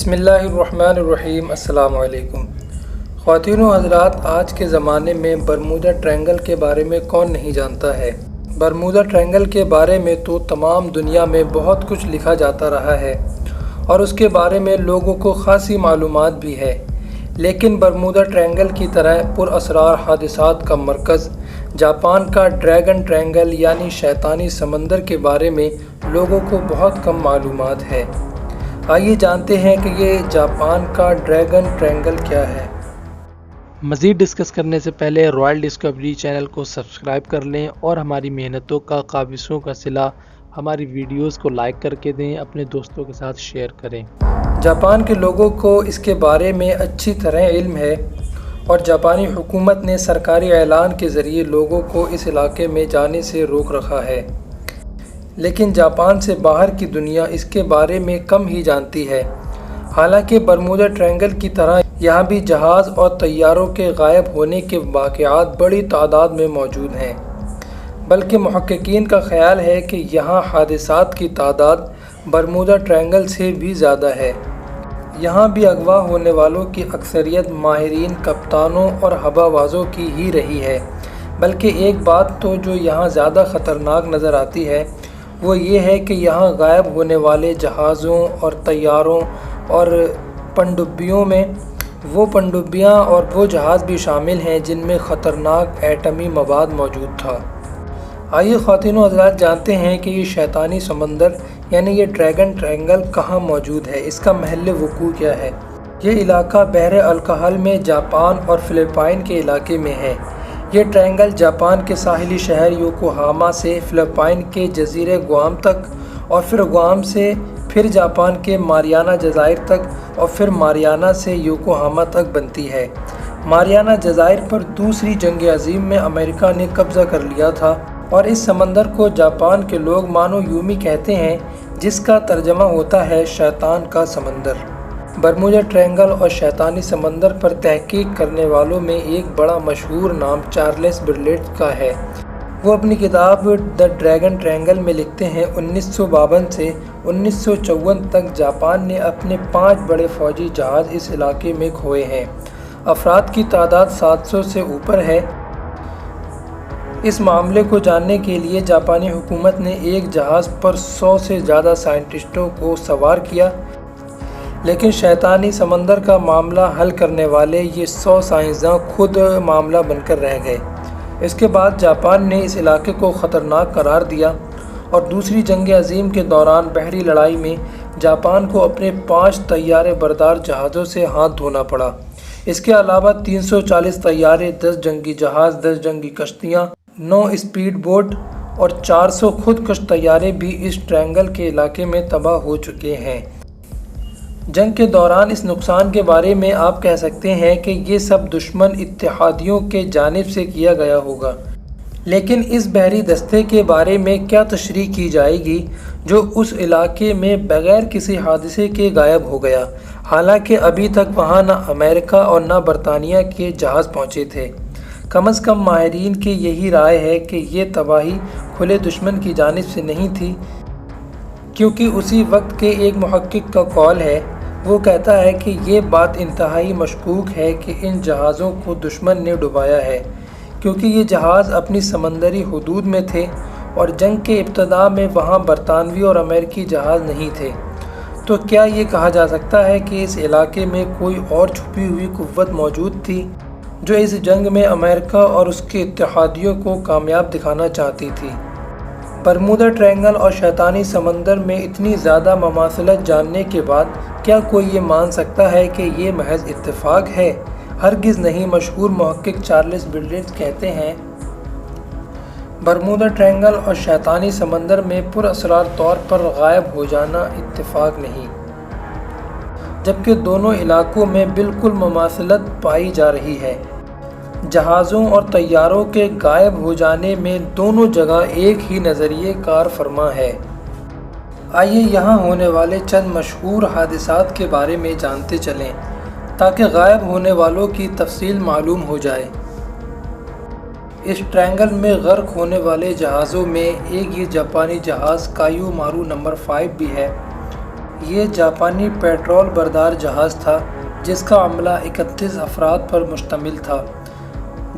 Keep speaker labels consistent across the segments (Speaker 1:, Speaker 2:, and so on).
Speaker 1: بسم اللہ الرحمن الرحیم۔ السلام علیکم خواتین و حضرات، آج کے زمانے میں برمودا ٹرائنگل کے بارے میں کون نہیں جانتا ہے۔ برمودا ٹرائنگل کے بارے میں تو تمام دنیا میں بہت کچھ لکھا جاتا رہا ہے اور اس کے بارے میں لوگوں کو خاصی معلومات بھی ہے، لیکن برمودا ٹرائنگل کی طرح پر اسرار حادثات کا مرکز جاپان کا ڈریگن ٹرائنگل یعنی شیطانی سمندر کے بارے میں لوگوں کو بہت کم معلومات ہے۔ آئیے جانتے ہیں کہ یہ جاپان کا ڈریگن ٹرائنگل کیا ہے۔
Speaker 2: مزید ڈسکس کرنے سے پہلے رائل ڈسکوری چینل کو سبسکرائب کر لیں اور ہماری محنتوں کا قابضوں کا صلہ ہماری ویڈیوز کو لائک کر کے دیں، اپنے دوستوں کے ساتھ شیئر کریں۔
Speaker 1: جاپان کے لوگوں کو اس کے بارے میں اچھی طرح علم ہے اور جاپانی حکومت نے سرکاری اعلان کے ذریعے لوگوں کو اس علاقے میں جانے سے روک رکھا ہے، لیکن جاپان سے باہر کی دنیا اس کے بارے میں کم ہی جانتی ہے۔ حالانکہ برمودا ٹرائنگل کی طرح یہاں بھی جہاز اور طیاروں کے غائب ہونے کے واقعات بڑی تعداد میں موجود ہیں، بلکہ محققین کا خیال ہے کہ یہاں حادثات کی تعداد برمودا ٹرائنگل سے بھی زیادہ ہے۔ یہاں بھی اغوا ہونے والوں کی اکثریت ماہرین کپتانوں اور ہوابازوں کی ہی رہی ہے، بلکہ ایک بات تو جو یہاں زیادہ خطرناک نظر آتی ہے وہ یہ ہے کہ یہاں غائب ہونے والے جہازوں اور طیاروں اور پنڈبیوں میں وہ پنڈبیاں اور وہ جہاز بھی شامل ہیں جن میں خطرناک ایٹمی مواد موجود تھا۔ آئیے خواتین و حضرات جانتے ہیں کہ یہ شیطانی سمندر یعنی یہ ڈریگن ٹرائنگل کہاں موجود ہے، اس کا محل وقوع کیا ہے۔ یہ علاقہ بحر الکاہل میں جاپان اور فلپائن کے علاقے میں ہے۔ یہ ٹرائنگل جاپان کے ساحلی شہر یوکوہاما سے فلپائن کے جزیرے گوام تک اور پھر گوام سے پھر جاپان کے ماریانا جزائر تک اور پھر ماریانا سے یوکوہاما تک بنتی ہے۔ ماریانا جزائر پر دوسری جنگ عظیم میں امریکہ نے قبضہ کر لیا تھا اور اس سمندر کو جاپان کے لوگ مانو یومی کہتے ہیں، جس کا ترجمہ ہوتا ہے شیطان کا سمندر۔ برمودا ٹرائنگل اور شیطانی سمندر پر تحقیق کرنے والوں میں ایک بڑا مشہور نام چارلس برلیٹ کا ہے۔ وہ اپنی کتاب دی ڈریگن ٹرائنگل میں لکھتے ہیں 1952 سے 1954 تک جاپان نے اپنے 5 بڑے فوجی جہاز اس علاقے میں کھوئے ہیں۔ افراد کی تعداد 700 سے اوپر ہے۔ اس معاملے کو جاننے کے لیے جاپانی حکومت نے ایک جہاز پر 100 سے زیادہ سائنٹسٹوں کو سوار کیا، لیکن شیطانی سمندر کا معاملہ حل کرنے والے یہ 100 سائنسداں خود معاملہ بن کر رہ گئے۔ اس کے بعد جاپان نے اس علاقے کو خطرناک قرار دیا اور دوسری جنگ عظیم کے دوران بحری لڑائی میں جاپان کو اپنے 5 طیارے بردار جہازوں سے ہاتھ دھونا پڑا۔ اس کے علاوہ 340 طیارے، 10 جنگی جہاز، 10 جنگی کشتیاں، 9 اسپیڈ بوٹ اور 400 خودکش طیارے بھی اس ٹرائنگل کے علاقے میں تباہ ہو چکے ہیں۔ جنگ کے دوران اس نقصان کے بارے میں آپ کہہ سکتے ہیں کہ یہ سب دشمن اتحادیوں کے جانب سے کیا گیا ہوگا، لیکن اس بحری دستے کے بارے میں کیا تشریح کی جائے گی جو اس علاقے میں بغیر کسی حادثے کے غائب ہو گیا، حالانکہ ابھی تک وہاں نہ امریکہ اور نہ برطانیہ کے جہاز پہنچے تھے۔ کم از کم ماہرین کی یہی رائے ہے کہ یہ تباہی کھلے دشمن کی جانب سے نہیں تھی، کیونکہ اسی وقت کے ایک محقق کا قول ہے۔ وہ کہتا ہے کہ یہ بات انتہائی مشکوک ہے کہ ان جہازوں کو دشمن نے ڈبایا ہے، کیونکہ یہ جہاز اپنی سمندری حدود میں تھے اور جنگ کے ابتدا میں وہاں برطانوی اور امریکی جہاز نہیں تھے۔ تو کیا یہ کہا جا سکتا ہے کہ اس علاقے میں کوئی اور چھپی ہوئی قوت موجود تھی جو اس جنگ میں امریکہ اور اس کے اتحادیوں کو کامیاب دکھانا چاہتی تھی؟ برمودا ٹرائنگل اور شیطانی سمندر میں اتنی زیادہ مماثلت جاننے کے بعد کیا کوئی یہ مان سکتا ہے کہ یہ محض اتفاق ہے؟ ہرگز نہیں۔ مشہور محقق چارلس برلیٹ کہتے ہیں، برمودا ٹرائنگل اور شیطانی سمندر میں پر اسرار طور پر غائب ہو جانا اتفاق نہیں، جبکہ دونوں علاقوں میں بالکل مماثلت پائی جا رہی ہے۔ جہازوں اور طیاروں کے غائب ہو جانے میں دونوں جگہ ایک ہی نظریے کار فرما ہے۔ آئیے یہاں ہونے والے چند مشہور حادثات کے بارے میں جانتے چلیں تاکہ غائب ہونے والوں کی تفصیل معلوم ہو جائے۔ اس ٹرائنگل میں غرق ہونے والے جہازوں میں ایک یہ جاپانی جہاز کایو مارو نمبر 5 بھی ہے۔ یہ جاپانی پیٹرول بردار جہاز تھا جس کا عملہ 31 افراد پر مشتمل تھا،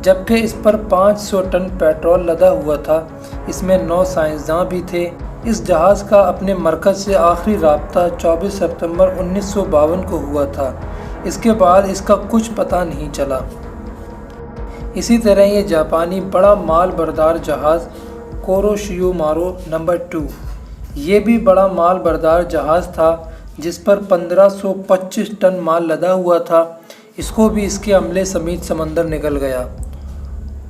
Speaker 1: جبکہ اس پر 500 ٹن پیٹرول لدا ہوا تھا۔ اس میں 9 سائنسداں بھی تھے۔ اس جہاز کا اپنے مرکز سے آخری رابطہ 24 ستمبر 1952 کو ہوا تھا۔ اس کے بعد اس کا کچھ پتہ نہیں چلا۔ اسی طرح یہ جاپانی بڑا مال بردار جہاز کوروشیو مارو نمبر 2 یہ بھی بڑا مال بردار جہاز تھا جس پر 1525 ٹن مال لدا ہوا تھا۔ اس کو بھی اس کے عملے سمیت سمندر نگل گیا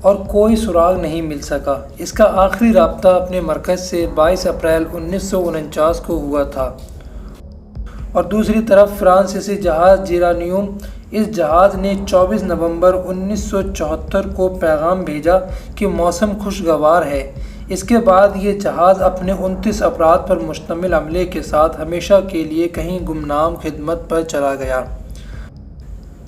Speaker 1: اور کوئی سراغ نہیں مل سکا۔ اس کا آخری رابطہ اپنے مرکز سے 22 اپریل 1949 کو ہوا تھا۔ اور دوسری طرف فرانسیسی جہاز جیرانیوم، اس جہاز نے 24 نومبر 1974 کو پیغام بھیجا کہ موسم خوشگوار ہے۔ اس کے بعد یہ جہاز اپنے 29 افراد پر مشتمل عملے کے ساتھ ہمیشہ کے لیے کہیں گمنام خدمت پر چلا گیا۔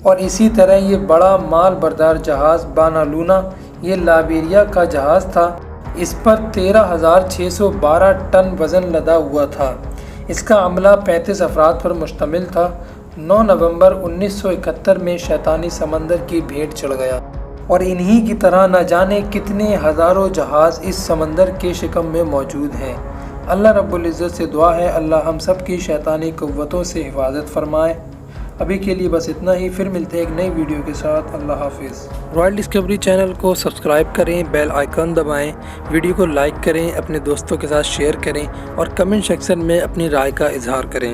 Speaker 1: اور اسی طرح یہ بڑا مال بردار جہاز بانالونا، یہ لائبیریا کا جہاز تھا۔ اس پر 13,612 ٹن وزن لدا ہوا تھا۔ اس کا عملہ 35 افراد پر مشتمل تھا۔ 9 نومبر 1971 میں شیطانی سمندر کی بھیٹ چڑھ گیا۔ اور انہی کی طرح نہ جانے کتنے ہزاروں جہاز اس سمندر کے شکم میں موجود ہیں۔ اللہ رب العزت سے دعا ہے اللہ ہم سب کی شیطانی قوتوں سے حفاظت فرمائے۔ ابھی کے لیے بس اتنا ہی، پھر ملتے ہیں ایک نئی ویڈیو کے ساتھ۔ اللہ حافظ۔ رائل ڈسکوری چینل کو سبسکرائب کریں، بیل آئیکن دبائیں، ویڈیو کو لائک کریں، اپنے دوستوں کے ساتھ شیئر کریں اور کمنٹ سیکشن میں اپنی رائے کا اظہار کریں۔